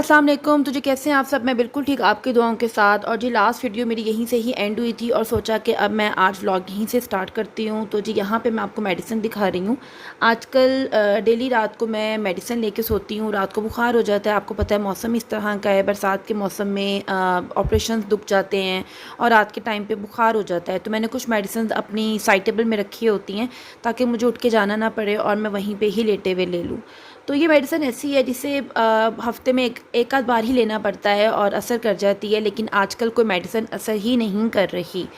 अस्सलाम वालेकुम। तो जी कैसे हैं आप सब? मैं बिल्कुल ठीक आपकी दुआओं के साथ। और जी लास्ट वीडियो मेरी यहीं से ही एंड हुई थी और सोचा कि अब मैं आज व्लॉग यहीं से स्टार्ट करती हूँ। तो जी यहाँ पे मैं आपको मेडिसिन दिखा रही हूँ। आजकल डेली रात को मैं मेडिसिन लेके सोती हूँ। रात को बुखार हो जाता है, आपको पता है मौसम इस तरह का है, बरसात के मौसम में ऑपरेशन रुक जाते हैं और रात के टाइम पर बुखार हो जाता है। तो मैंने कुछ मेडिसिन अपनी साइड टेबल में रखी होती हैं ताकि मुझे उठ के जाना ना पड़े और मैं वहीं पर ही लेटे हुए ले लूँ। तो ये मेडिसिन ऐसी है जिसे हफ्ते में एक आध बार ही लेना पड़ता है और असर कर जाती है, लेकिन आजकल कोई मेडिसिन असर ही नहीं कर रही।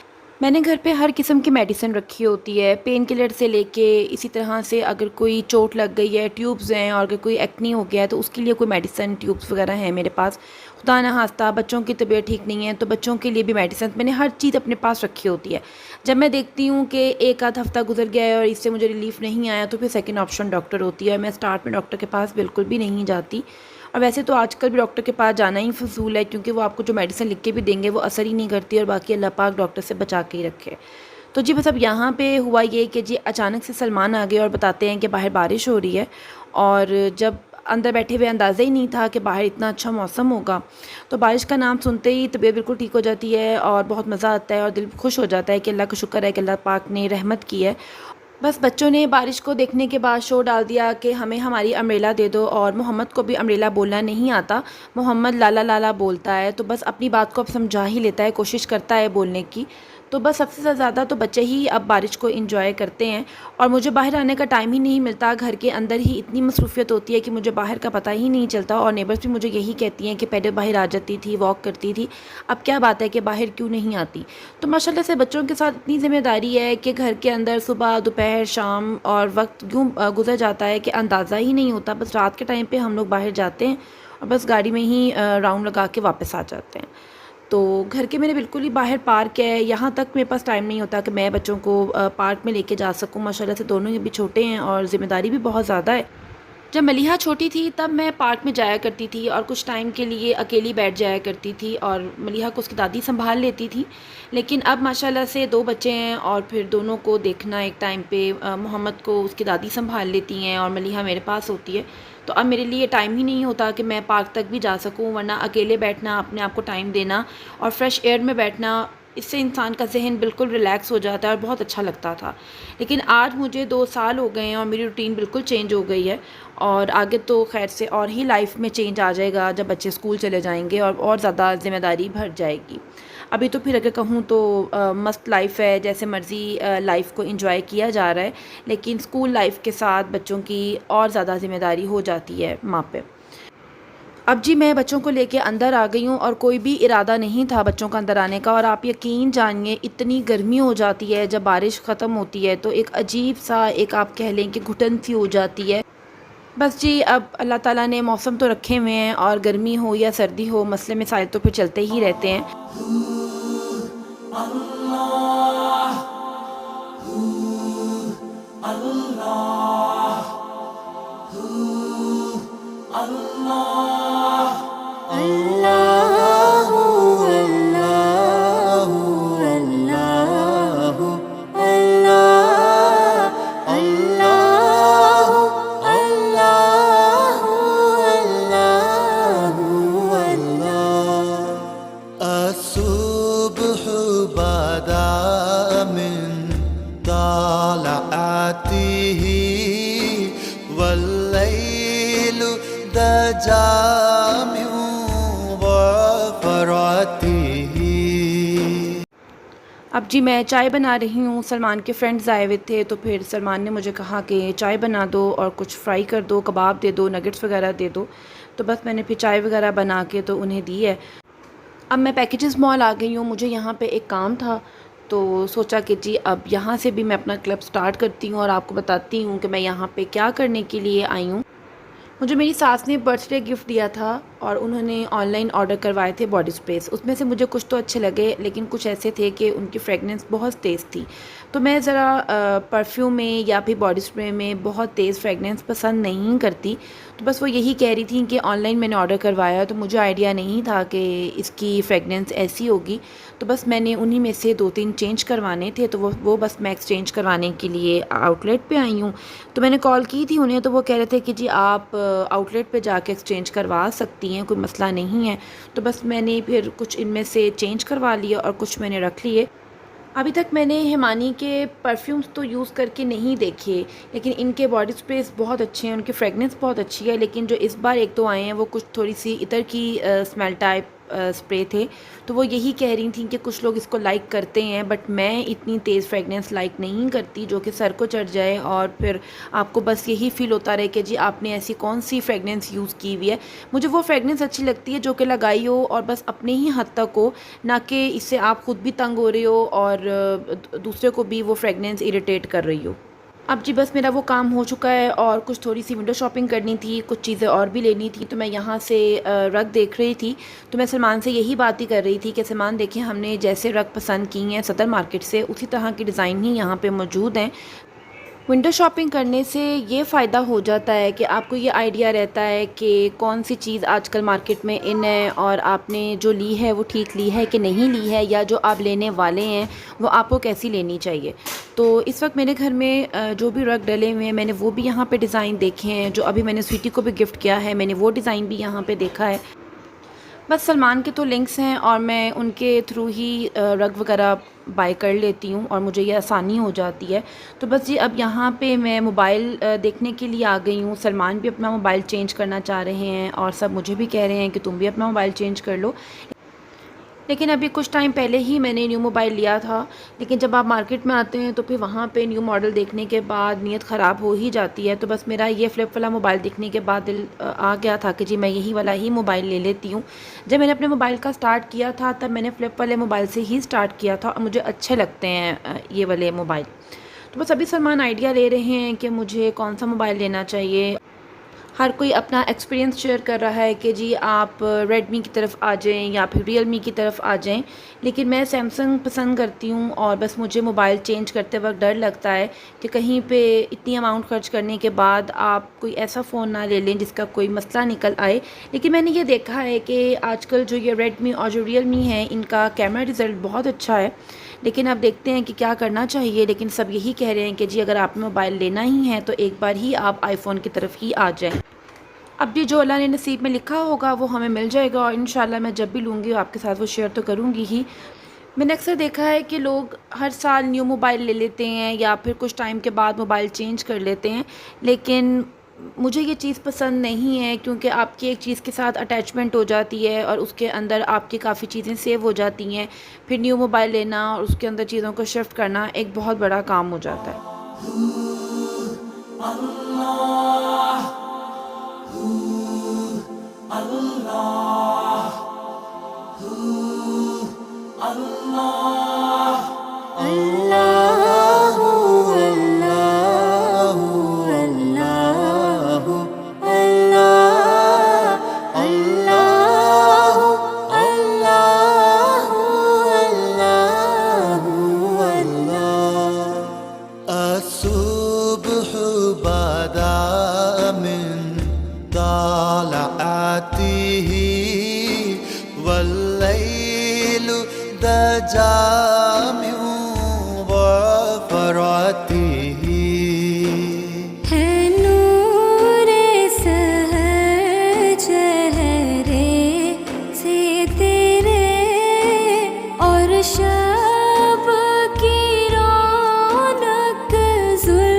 मैंने घर पे हर किस्म की मेडिसिन रखी होती है, पेन किलर से लेके इसी तरह से अगर कोई चोट लग गई है, ट्यूब्स हैं, और अगर कोई एक्नी हो गया है तो उसके लिए कोई मेडिसिन ट्यूब्स वगैरह हैं मेरे पास। खुदा ना खास्ता बच्चों की तबीयत ठीक नहीं है तो बच्चों के लिए भी मेडिसिन मैंने हर चीज़ अपने पास रखी होती है। जब मैं देखती हूँ कि एक आध हफ़्ता गुजर गया है और इससे मुझे रिलीफ़ नहीं आया तो फिर सेकंड ऑप्शन डॉक्टर होती है। मैं स्टार्ट में डॉक्टर के पास बिल्कुल भी नहीं जाती। और वैसे तो आजकल भी डॉक्टर के पास जाना ही फ़ज़ूल है, क्योंकि वो आपको जो मेडिसिन लिख के भी देंगे वो असर ही नहीं करती और बाकी अल्लाह पाक डॉक्टर से बचा के ही रखे। तो जी बस अब यहाँ पे हुआ ये कि जी अचानक से सलमान आ गए और बताते हैं कि बाहर बारिश हो रही है। और जब अंदर बैठे हुए अंदाज़ा ही नहीं था कि बाहर इतना अच्छा मौसम होगा। तो बारिश का नाम सुनते ही तबीयत बिल्कुल ठीक हो जाती है और बहुत मज़ा आता है और दिल खुश हो जाता है कि अल्लाह का शुक्र है कि अल्लाह पाक ने रहमत की है। बस बच्चों ने बारिश को देखने के बाद शोर डाल दिया कि हमें हमारी अम्ब्रेला दे दो, और मोहम्मद को भी अम्ब्रेला बोलना नहीं आता। मोहम्मद लाला लाला बोलता है, तो बस अपनी बात को अब समझा ही लेता है, कोशिश करता है बोलने की। तो बस सबसे ज़्यादा तो बच्चे ही अब बारिश को एंजॉय करते हैं और मुझे बाहर आने का टाइम ही नहीं मिलता। घर के अंदर ही इतनी मसरूफ़ियत होती है कि मुझे बाहर का पता ही नहीं चलता। और नेबर्स भी मुझे यही कहती हैं कि पहले बाहर आ जाती थी, वॉक करती थी, अब क्या बात है कि बाहर क्यों नहीं आती। तो माशाल्लाह से बच्चों के साथ इतनी ज़िम्मेदारी है कि घर के अंदर सुबह दोपहर शाम और वक्त यूँ गुजर जाता है कि अंदाज़ा ही नहीं होता। बस रात के टाइम पे हम लोग बाहर जाते हैं और बस गाड़ी में ही राउंड लगा के वापस आ जाते हैं। तो घर के मेरे बिल्कुल ही बाहर पार्क है, यहाँ तक मेरे पास टाइम नहीं होता कि मैं बच्चों को पार्क में लेके जा सकूँ। माशाल्लाह से दोनों ही अभी छोटे हैं और ज़िम्मेदारी भी बहुत ज़्यादा है। जब मलीहा छोटी थी तब मैं पार्क में जाया करती थी और कुछ टाइम के लिए अकेली बैठ जाया करती थी और मलीहा को उसकी दादी संभाल लेती थी। लेकिन अब माशाल्लाह से 2 बच्चे हैं और फिर दोनों को देखना एक टाइम पे मोहम्मद को उसकी दादी संभाल लेती हैं और मलीहा मेरे पास होती है। तो अब मेरे लिए टाइम ही नहीं होता कि मैं पार्क तक भी जा सकूं, वरना अकेले बैठना, अपने आप को टाइम देना और फ्रेश एयर में बैठना, इससे इंसान का ज़हन बिल्कुल रिलैक्स हो जाता है और बहुत अच्छा लगता था। लेकिन आज मुझे 2 साल हो गए हैं और मेरी रूटीन बिल्कुल चेंज हो गई है। और आगे तो खैर से और ही लाइफ में चेंज आ जाएगा जब बच्चे स्कूल चले जाएंगे और ज़्यादा ज़िम्मेदारी बढ़ जाएगी। अभी तो फिर अगर कहूँ तो मस्त लाइफ है, जैसे मर्ज़ी लाइफ को एंजॉय किया जा रहा है, लेकिन स्कूल लाइफ के साथ बच्चों की और ज़्यादा ज़िम्मेदारी हो जाती है माँ पे। अब जी मैं बच्चों को लेके अंदर आ गई हूँ और कोई भी इरादा नहीं था बच्चों का अंदर आने का। और आप यकीन जानिए इतनी गर्मी हो जाती है जब बारिश ख़त्म होती है, तो एक अजीब सा एक आप कह लें कि घुटन सी हो जाती है। बस जी अब अल्लाह ताला ने मौसम तो रखे हुए हैं और गर्मी हो या सर्दी हो, मसले मसाइल तो फिर चलते ही रहते हैं। अल्लाहु अल्लाहु अल्लाहु अल्लाह अल्लाहु अल्लाहु अल्लाहु अल्लाह असुब्हु बदा मिन तलअतिही वल्लैलु दजा अब जी मैं चाय बना रही हूँ। सलमान के फ्रेंड्स आए हुए थे तो फिर सलमान ने मुझे कहा कि चाय बना दो और कुछ फ्राई कर दो, कबाब दे दो, नगेट्स वगैरह दे दो। तो बस मैंने फिर चाय वगैरह बना के तो उन्हें दी है। अब मैं पैकेजेस मॉल आ गई हूँ, मुझे यहाँ पे एक काम था तो सोचा कि जी अब यहाँ से भी मैं अपना क्लब स्टार्ट करती हूँ और आपको बताती हूँ कि मैं यहाँ पे क्या करने के लिए आई हूँ। मुझे मेरी सास ने बर्थडे गिफ्ट दिया था और उन्होंने ऑनलाइन ऑर्डर करवाए थे बॉडी स्प्रेस। उसमें से मुझे कुछ तो अच्छे लगे, लेकिन कुछ ऐसे थे कि उनकी फ्रेगनेंस बहुत तेज़ थी। तो मैं ज़रा परफ्यूम में या फिर बॉडी स्प्रे में बहुत तेज़ फ्रेगनेंस पसंद नहीं करती। तो बस वो यही कह रही थी कि ऑनलाइन मैंने ऑर्डर करवाया, तो मुझे आइडिया नहीं था कि इसकी फ्रेगनेंस ऐसी होगी। तो बस मैंने उन्हीं में से 2-3 चेंज करवाने थे, तो वो बस मैं एक्सचेंज करवाने के लिए आउटलेट पे आई हूँ। तो मैंने कॉल की थी उन्हें, तो वो कह रहे थे कि जी आप आउटलेट पे जाके एक्सचेंज करवा सकती हैं, कोई मसला नहीं है। तो बस मैंने फिर कुछ इनमें से चेंज करवा लिए और कुछ मैंने रख लिए। अभी तक मैंने हिमानी के परफ्यूम्स तो यूज़ करके नहीं देखे, लेकिन इनके बॉडी स्प्रेस बहुत अच्छे हैं, उनकी फ्रेगनेंस बहुत अच्छी है। लेकिन जो इस बार 1-2 आए हैं वो कुछ थोड़ी सी इतर की स्मेल टाइप स्प्रे थे। तो वो यही कह रही थी कि कुछ लोग इसको लाइक करते हैं, बट मैं इतनी तेज़ फ्रेगनेंस लाइक नहीं करती जो कि सर को चढ़ जाए और फिर आपको बस यही फ़ील होता रहे कि जी आपने ऐसी कौन सी फ्रेगनेंस यूज़ की हुई है। मुझे वो फ्रेगनेंस अच्छी लगती है जो कि लगाई हो और बस अपने ही हद तक हो, ना कि इससे आप ख़ुद भी तंग हो रहे हो और दूसरे को भी वो फ्रेगनेंस इरिटेट कर रही हो। अब जी बस मेरा वो काम हो चुका है और कुछ थोड़ी सी विंडो शॉपिंग करनी थी, कुछ चीज़ें और भी लेनी थी। तो मैं यहाँ से रग देख रही थी, तो मैं सलमान से यही बात ही कर रही थी कि सलमान देखें, हमने जैसे रग पसंद की हैं सदर मार्केट से, उसी तरह की डिज़ाइन ही यहाँ पे मौजूद हैं। विंडो शॉपिंग करने से ये फ़ायदा हो जाता है कि आपको ये आइडिया रहता है कि कौन सी चीज़ आजकल मार्केट में इन है और आपने जो ली है वो ठीक ली है कि नहीं ली है, या जो आप लेने वाले हैं वो आपको कैसी लेनी चाहिए। तो इस वक्त मेरे घर में जो भी रग डले हुए हैं, मैंने वो भी यहाँ पे डिज़ाइन देखे हैं। जो अभी मैंने स्वीटी को भी गिफ्ट किया है, मैंने वो डिज़ाइन भी यहाँ पे देखा है। बस सलमान के तो लिंक्स हैं और मैं उनके थ्रू ही रग वगैरह बाय कर लेती हूँ और मुझे ये आसानी हो जाती है। तो बस जी अब यहाँ पे मैं मोबाइल देखने के लिए आ गई हूँ। सलमान भी अपना मोबाइल चेंज करना चाह रहे हैं और सब मुझे भी कह रहे हैं कि तुम भी अपना मोबाइल चेंज कर लो। लेकिन अभी कुछ टाइम पहले ही मैंने न्यू मोबाइल लिया था, लेकिन जब आप मार्केट में आते हैं तो फिर वहाँ पे न्यू मॉडल देखने के बाद नीयत ख़राब हो ही जाती है। तो बस मेरा ये फ़्लिप वाला मोबाइल देखने के बाद दिल आ गया था कि जी मैं यही वाला ही मोबाइल ले लेती हूँ। जब मैंने अपने मोबाइल का स्टार्ट किया था तब मैंने फ़्लिप वाले मोबाइल से ही स्टार्ट किया था और मुझे अच्छे लगते हैं ये वाले मोबाइल। तो बस अभी सलमान आइडिया ले रहे हैं कि मुझे कौन सा मोबाइल लेना चाहिए। हर कोई अपना एक्सपीरियंस शेयर कर रहा है कि जी आप रेडमी की तरफ आ जाएं या फिर रियलमी की तरफ आ जाएं, लेकिन मैं सैमसंग पसंद करती हूँ। और बस मुझे मोबाइल चेंज करते वक्त डर लगता है कि कहीं पे इतनी अमाउंट खर्च करने के बाद आप कोई ऐसा फ़ोन ना ले लें जिसका कोई मसला निकल आए। लेकिन मैंने ये देखा है कि आजकल जो ये रेडमी और जो रियलमी है, इनका कैमरा रिज़ल्ट बहुत अच्छा है। लेकिन अब देखते हैं कि क्या करना चाहिए। लेकिन सब यही कह रहे हैं कि जी अगर आपने मोबाइल लेना ही है तो एक बार ही आप आईफ़ोन की तरफ ही आ जाएं। अब भी जो अल्लाह ने नसीब में लिखा होगा वो हमें मिल जाएगा और इंशाल्लाह मैं जब भी लूँगी आपके साथ वो शेयर तो करूँगी ही। मैंने अक्सर देखा है कि लोग हर साल न्यू मोबाइल ले लेते हैं या फिर कुछ टाइम के बाद मोबाइल चेंज कर लेते हैं, लेकिन मुझे ये चीज़ पसंद नहीं है, क्योंकि आपकी एक चीज़ के साथ अटैचमेंट हो जाती है और उसके अंदर आपकी काफ़ी चीज़ें सेव हो जाती हैं। फिर न्यू मोबाइल लेना और उसके अंदर चीज़ों को शिफ्ट करना एक बहुत बड़ा काम हो जाता है। अल्लाहु अल्लाहु अल्लाहु अल्लाह अल्लाहु अल्लाहु अल्लाहु अल्लाह असुब्हु बदा मिन तालअतिही वल्लैलु दजा मिन गफरतिही। है नूरे सहर चेहरे से तेरे और शब की रौनक जुल्फ़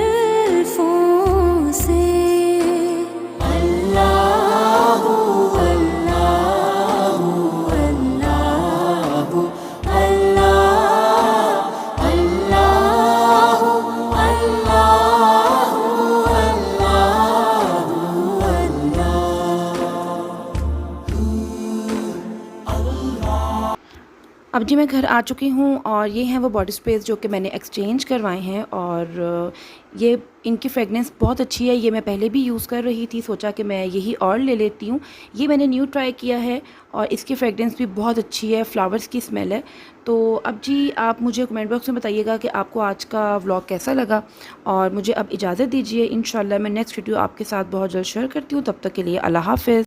अब जी मैं घर आ चुकी हूँ और ये हैं वो बॉडी स्प्रेज जो कि मैंने एक्सचेंज करवाए हैं और ये इनकी फ्रेगनेंस बहुत अच्छी है। ये मैं पहले भी यूज़ कर रही थी, सोचा कि मैं यही और ले लेती हूँ। ये मैंने न्यू ट्राई किया है और इसकी फ्रेगनेंस भी बहुत अच्छी है, फ्लावर्स की स्मेल है। तो अब जी आप मुझे कमेंट बॉक्स में बताइएगा कि आपको आज का व्लॉग कैसा लगा और मुझे अब इजाज़त दीजिए। इंशाल्लाह मैं नेक्स्ट वीडियो आपके साथ बहुत जल्द शेयर करती हूँ। तब तक के लिए अल्लाह हाफ़िज़।